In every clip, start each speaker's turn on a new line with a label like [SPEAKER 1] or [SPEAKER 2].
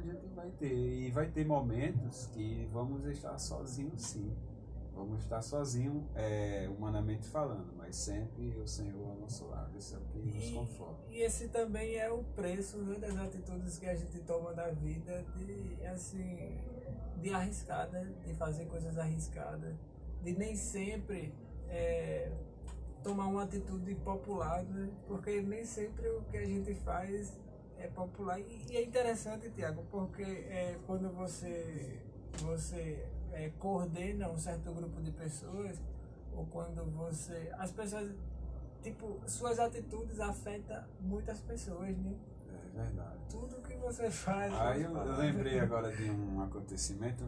[SPEAKER 1] gente vai ter. E vai ter momentos que vamos estar sozinhos, sim. Vamos estar sozinhos, humanamente falando, mas sempre o Senhor ao nosso lado. Isso é o que nos conforta.
[SPEAKER 2] E esse também é o preço, né, das atitudes que a gente toma na vida, de, assim, de arriscar, né? De fazer coisas arriscadas, de nem sempre tomar uma atitude popular, né? Porque nem sempre o que a gente faz é popular. E é interessante, Tiago, porque quando você coordena um certo grupo de pessoas, ou quando você... As pessoas, tipo, suas atitudes afetam muitas pessoas, né?
[SPEAKER 1] É verdade.
[SPEAKER 2] Tudo que você faz...
[SPEAKER 1] Aí eu lembrei agora de um acontecimento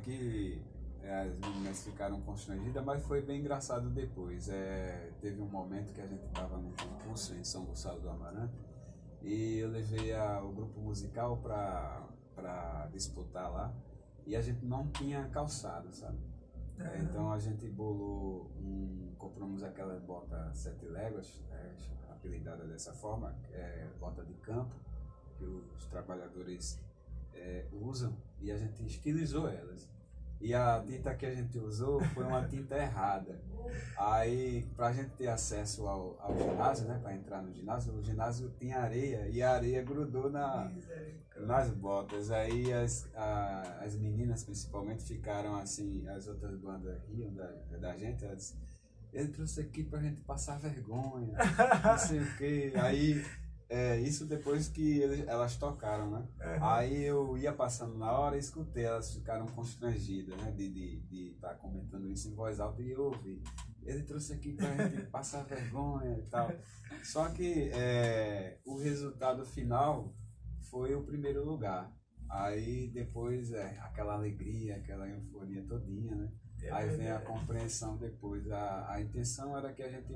[SPEAKER 1] que as meninas ficaram constrangidas, mas foi bem engraçado depois. Teve um momento que a gente estava num concurso em São Gonçalo do Amarante e eu levei o grupo musical para disputar lá e a gente não tinha calçado, sabe? Então a gente compramos aquela bota 7 léguas, apelidada dessa forma, bota de campo, que os trabalhadores usam, e a gente estilizou elas. E a tinta que a gente usou foi uma tinta errada. Aí, pra gente ter acesso ao ginásio, né, para entrar no ginásio, o ginásio tinha areia e a areia grudou nas botas. Aí as meninas principalmente ficaram assim, as outras bandas riam da gente, elas disseram, ele trouxe aqui pra gente passar vergonha, não sei o que. Aí, isso depois que elas tocaram, né? Aí eu ia passando na hora e escutei, elas ficaram constrangidas, né? De estar comentando isso em voz alta e eu ouvi. Ele trouxe aqui pra gente passar vergonha e tal. Só que o resultado final foi o primeiro lugar. Aí depois aquela alegria, aquela euforia todinha, né? Aí vem a compreensão depois. A intenção era que a gente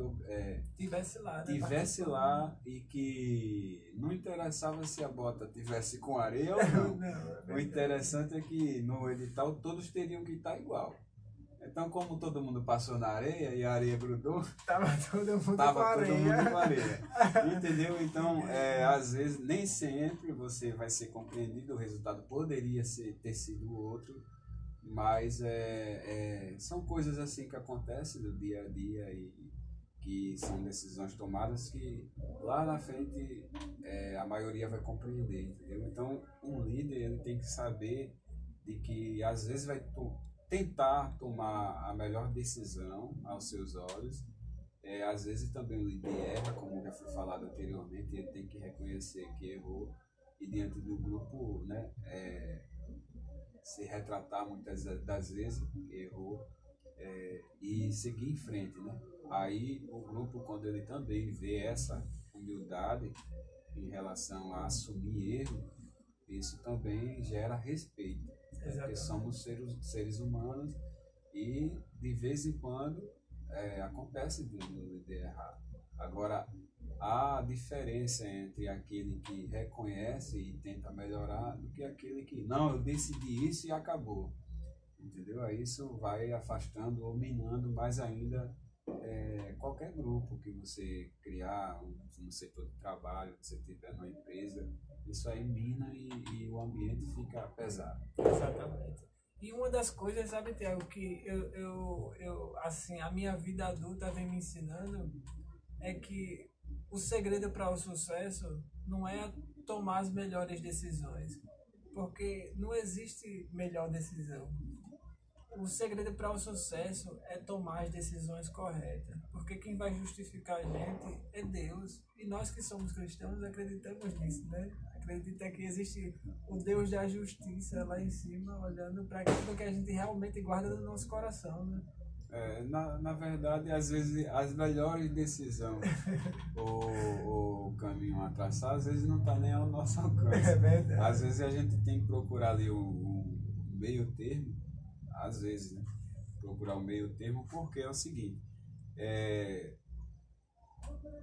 [SPEAKER 2] tivesse lá, né?
[SPEAKER 1] tivesse lá e que não interessava se a bota tivesse com areia ou não.
[SPEAKER 2] Não,
[SPEAKER 1] O interessante é que no edital todos teriam que estar igual. Então, como todo mundo passou na areia e a areia grudou,
[SPEAKER 2] tava todo mundo
[SPEAKER 1] tava
[SPEAKER 2] com
[SPEAKER 1] todo
[SPEAKER 2] areia.
[SPEAKER 1] mundo com areia. Entendeu? Então, às vezes, nem sempre você vai ser compreendido, o resultado poderia ter sido outro, mas são coisas assim que acontecem no dia a dia e que são decisões tomadas que lá na frente a maioria vai compreender, entendeu? Então, um líder ele tem que saber de que às vezes vai tentar tomar a melhor decisão aos seus olhos. Às vezes também o líder erra, como já foi falado anteriormente, ele tem que reconhecer que errou e diante do grupo, né, se retratar muitas das vezes que errou e seguir em frente, né? Aí o grupo, quando ele também vê essa humildade em relação a assumir erro, isso também gera respeito, né? Porque somos seres humanos e de vez em quando acontece de líder errar. Agora, há diferença entre aquele que reconhece e tenta melhorar do que aquele que, não, eu decidi isso e acabou. Entendeu? Aí isso vai afastando ou minando mais ainda qualquer grupo que você criar, no setor de trabalho, que você tiver numa empresa, isso aí mina e o ambiente fica pesado.
[SPEAKER 2] Exatamente. E uma das coisas, sabe, Tiago, que assim, a minha vida adulta vem me ensinando é que o segredo para o sucesso não é tomar as melhores decisões, porque não existe melhor decisão. O segredo para o sucesso é tomar as decisões corretas, porque quem vai justificar a gente é Deus. E nós que somos cristãos acreditamos nisso, né? Acredita que existe o Deus da justiça lá em cima, olhando para aquilo que a gente realmente guarda no nosso coração, né?
[SPEAKER 1] Na verdade, às vezes, as melhores decisões o caminho a traçar, às vezes não está nem ao nosso alcance.
[SPEAKER 2] É verdade.
[SPEAKER 1] Às vezes a gente tem que procurar ali um meio termo, às vezes, né? Procurar um meio termo, porque é o seguinte,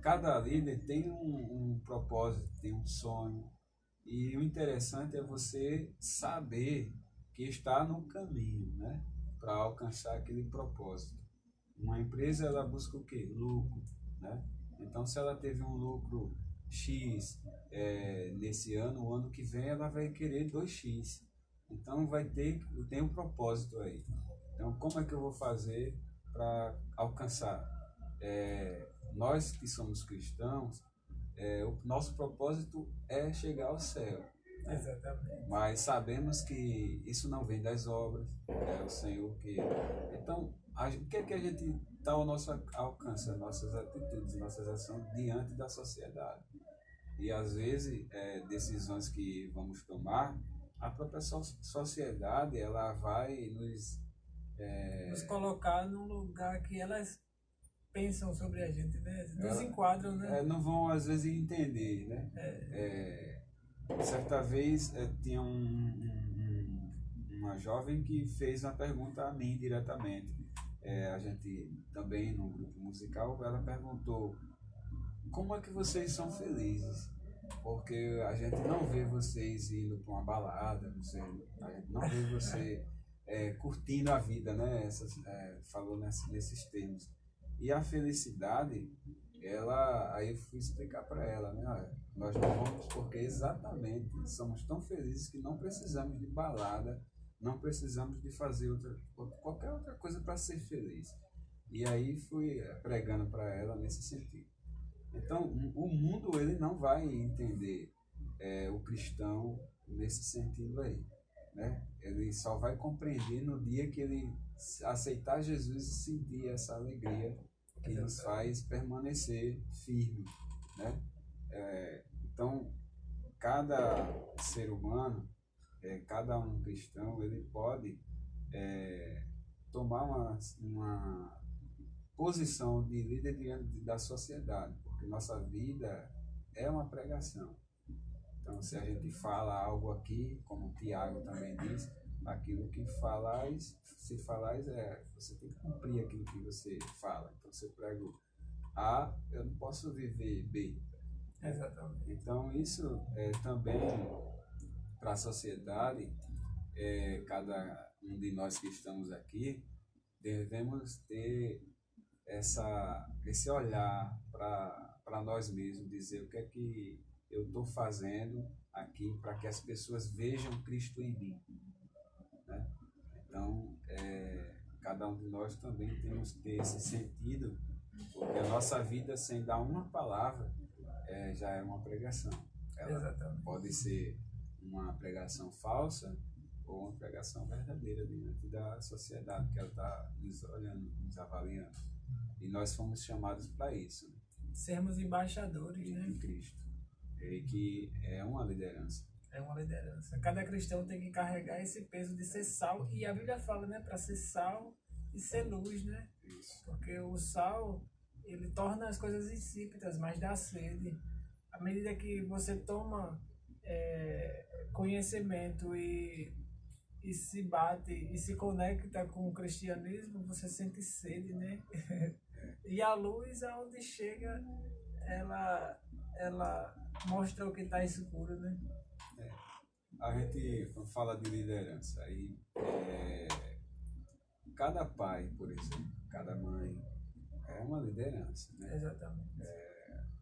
[SPEAKER 1] cada líder tem um propósito, tem um sonho, e o interessante é você saber que está no caminho, né, para alcançar aquele propósito. Uma empresa ela busca o quê? Lucro, né? Então, se ela teve um lucro X nesse ano, o ano que vem ela vai querer 2x. Então tem um propósito aí. Então como é que eu vou fazer para alcançar? Nós que somos cristãos, o nosso propósito é chegar ao céu.
[SPEAKER 2] Exatamente.
[SPEAKER 1] Mas sabemos que isso não vem das obras, é o Senhor que. Então, o que é que a gente está ao nosso alcance, as nossas atitudes, nossas ações diante da sociedade? E às vezes, decisões que vamos tomar, a própria sociedade ela vai
[SPEAKER 2] nos colocar num lugar que elas pensam sobre a gente, né? Nos enquadram, né?
[SPEAKER 1] Não vão às vezes entender, né? Certa vez tinha uma jovem que fez uma pergunta a mim diretamente. A gente também no grupo musical, ela perguntou: como é que vocês são felizes? Porque a gente não vê vocês indo para uma balada, a gente não vê você curtindo a vida, né? Falou nesses termos. E a felicidade, aí eu fui explicar para ela, né? Olha, nós não vamos porque exatamente somos tão felizes que não precisamos de balada, não precisamos de fazer qualquer outra coisa para ser feliz. E aí fui pregando para ela nesse sentido. Então, o mundo ele não vai entender o cristão nesse sentido aí, né? Ele só vai compreender no dia que ele aceitar Jesus e sentir essa alegria que nos faz permanecer firme, né? Então, cada ser humano, cada um cristão, ele pode tomar uma posição de líder diante da sociedade, porque nossa vida é uma pregação. Então, se a gente fala algo aqui, como o Tiago também diz, aquilo que falais, se falais, você tem que cumprir aquilo que você fala. Então, se eu prego A, eu não posso viver B.
[SPEAKER 2] Exatamente.
[SPEAKER 1] Então, isso também, para a sociedade, cada um de nós que estamos aqui, devemos ter esse olhar para nós mesmos, dizer o que é que eu estou fazendo aqui para que as pessoas vejam Cristo em mim, né? Então, cada um de nós também temos que ter esse sentido, porque a nossa vida, sem dar uma palavra, já é uma pregação. Ela pode ser uma pregação falsa ou uma pregação verdadeira diante da sociedade que ela está nos olhando, nos avaliando. E nós fomos chamados para isso, né?
[SPEAKER 2] Sermos embaixadores, né?
[SPEAKER 1] Em Cristo. E que é uma liderança.
[SPEAKER 2] É uma liderança. Cada cristão tem que carregar esse peso de ser sal. E a Bíblia fala, né? Para ser sal e ser luz, né?
[SPEAKER 1] Isso.
[SPEAKER 2] Porque o sal, ele torna as coisas insípidas, mas dá sede. À medida que você toma conhecimento e se bate e se conecta com o cristianismo, você sente sede, né? E a luz, aonde chega, ela mostra o que está escuro, né?
[SPEAKER 1] A gente fala de liderança aí, cada pai, por exemplo, cada mãe é uma liderança, né?
[SPEAKER 2] Exatamente.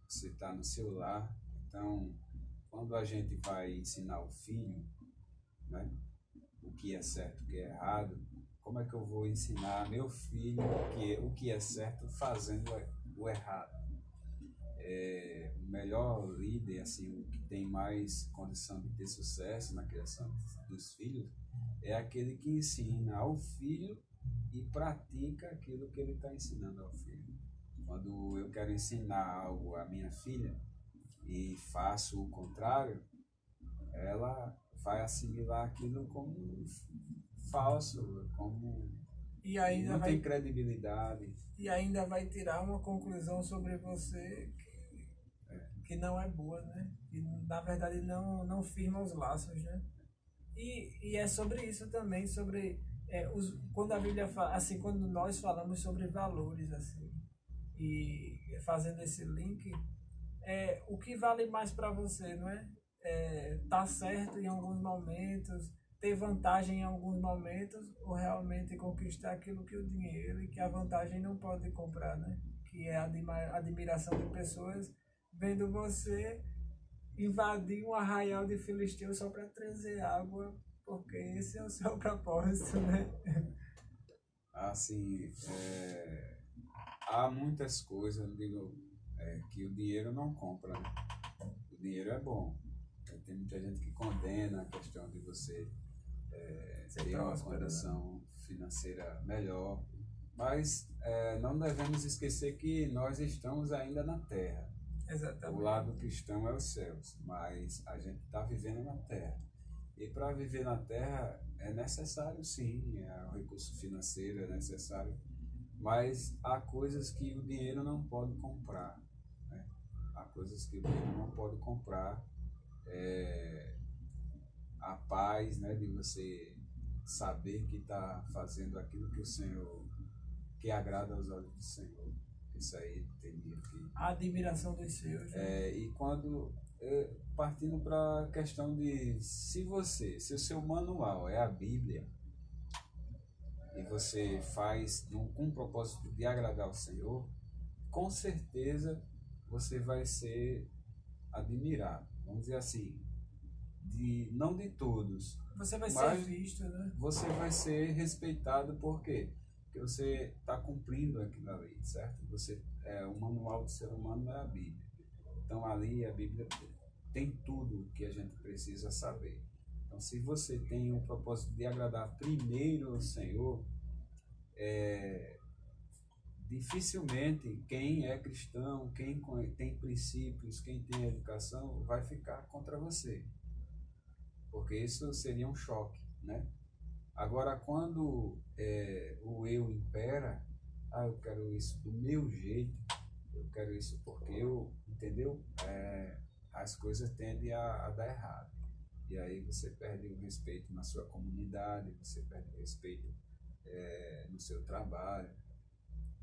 [SPEAKER 1] Você está no seu lar, então quando a gente vai ensinar o filho, né, o que é certo, o que é errado, como é que eu vou ensinar meu filho o que é certo fazendo o errado? O melhor líder, assim, o que tem mais condição de ter sucesso na criação dos filhos, é aquele que ensina ao filho e pratica aquilo que ele está ensinando ao filho. Quando eu quero ensinar algo à minha filha e faço o contrário, ela vai assimilar aquilo como falso, como não tem credibilidade.
[SPEAKER 2] E ainda vai tirar uma conclusão sobre você que não é boa, né? E na verdade não firma os laços, né? E é sobre isso também, sobre quando a Bíblia fala, assim, quando nós falamos sobre valores, assim, e fazendo esse link, o que vale mais para você, não é? Tá certo em alguns momentos, ter vantagem em alguns momentos, ou realmente conquistar aquilo que o dinheiro e que a vantagem não pode comprar, né? Que é a admiração de pessoas vendo você invadir um arraial de filisteus só para trazer água, porque esse é o seu propósito, né?
[SPEAKER 1] Assim, há muitas coisas, eu digo, que o dinheiro não compra, né? O dinheiro é bom. Tem muita gente que condena a questão de você ter uma
[SPEAKER 2] Próspero, né?
[SPEAKER 1] condição financeira melhor, mas não devemos esquecer que nós estamos ainda na terra. O
[SPEAKER 2] Exatamente.
[SPEAKER 1] lado cristão é os céus, mas a gente está vivendo na terra. E para viver na terra é necessário, sim, o recurso financeiro é necessário, mas há coisas que o dinheiro não pode comprar, né? Há coisas que o dinheiro não pode comprar. A paz, né, de você saber que está fazendo aquilo que o Senhor, que agrada aos olhos do Senhor. Isso aí tem dia que...
[SPEAKER 2] A admiração dos seus. Né?
[SPEAKER 1] E quando, partindo para a questão de se o seu manual é a Bíblia, e você faz com o propósito de agradar ao Senhor, com certeza você vai ser admirado. Vamos dizer assim, não de todos,
[SPEAKER 2] Você vai ser
[SPEAKER 1] mas
[SPEAKER 2] visto, né?
[SPEAKER 1] você vai ser respeitado. Por quê? Porque você está cumprindo aquilo ali, certo? O manual do ser humano é a Bíblia. Então ali a Bíblia tem tudo que a gente precisa saber. Então, se você tem o propósito de agradar primeiro ao Senhor, dificilmente quem é cristão, quem tem princípios, quem tem educação, vai ficar contra você. Porque isso seria um choque, né? Agora, quando o eu impera, eu quero isso do meu jeito, eu quero isso porque eu, entendeu? As coisas tendem a dar errado. E aí você perde o respeito na sua comunidade, você perde o respeito no seu trabalho,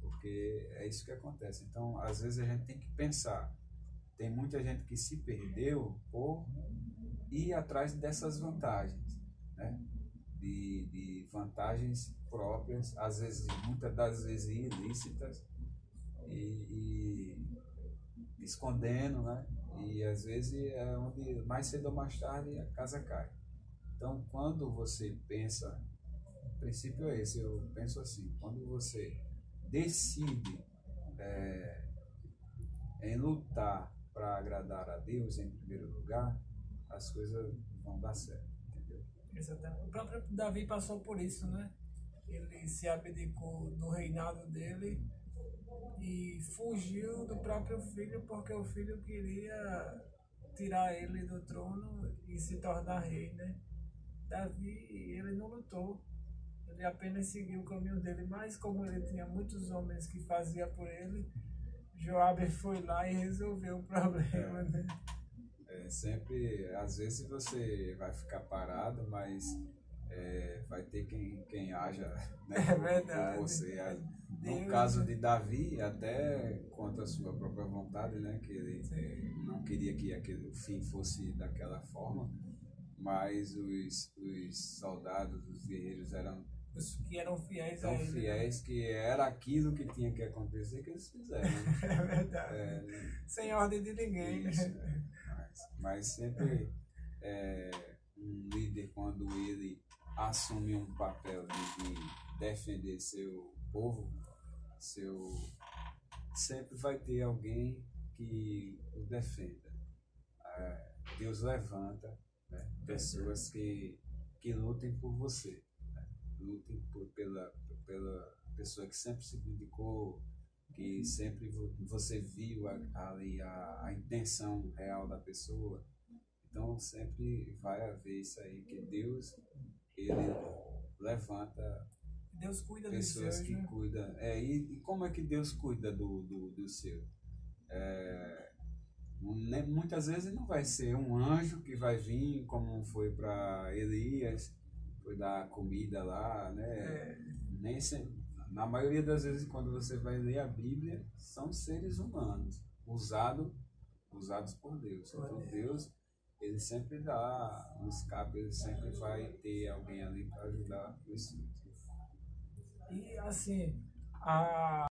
[SPEAKER 1] porque é isso que acontece. Então, às vezes a gente tem que pensar. Tem muita gente que se perdeu por ir atrás dessas vantagens, né? De vantagens próprias, às vezes, muitas das vezes ilícitas, e escondendo, né? E às vezes é onde mais cedo ou mais tarde a casa cai. Então, quando você pensa, o princípio é esse, eu penso assim, quando você decide em lutar para agradar a Deus em primeiro lugar, as coisas vão dar certo, entendeu?
[SPEAKER 2] Exatamente. O próprio Davi passou por isso, né? Ele se abdicou do reinado dele e fugiu do próprio filho porque o filho queria tirar ele do trono e se tornar rei, né? Davi, ele não lutou, ele apenas seguiu o caminho dele, mas como ele tinha muitos homens que faziam por ele, Joabe foi lá e resolveu o problema, né?
[SPEAKER 1] Sempre, às vezes você vai ficar parado, mas vai ter quem haja, né,
[SPEAKER 2] verdade.
[SPEAKER 1] por você. No
[SPEAKER 2] Deus,
[SPEAKER 1] caso de Davi, até contra a sua própria vontade, né, que ele não queria que aquele fim fosse daquela forma, mas os soldados, os guerreiros eram
[SPEAKER 2] os que eram fiéis
[SPEAKER 1] tão
[SPEAKER 2] a ele,
[SPEAKER 1] fiéis que era aquilo que tinha que acontecer que eles fizeram. Né?
[SPEAKER 2] É verdade. Sem ordem de ninguém.
[SPEAKER 1] Isso, mas sempre um líder, quando ele assume um papel de defender seu povo, sempre vai ter alguém que o defenda. Deus levanta, né, pessoas que lutem por você, né? Lutem pela pessoa que sempre se dedicou, que sempre você viu ali a intenção real da pessoa. Então sempre vai haver isso aí, que Deus, ele levanta
[SPEAKER 2] Deus cuida dos
[SPEAKER 1] pessoas
[SPEAKER 2] seus,
[SPEAKER 1] que
[SPEAKER 2] né?
[SPEAKER 1] cuidam. E como é que Deus cuida do seu? Muitas vezes não vai ser um anjo que vai vir, como foi para Elias, foi dar comida lá, né? Nem sempre. Na maioria das vezes, quando você vai ler a Bíblia, são seres humanos, usados por Deus. Então, Deus, ele sempre dá um escape, ele sempre vai ter alguém ali para ajudar os filhos.
[SPEAKER 2] E assim, a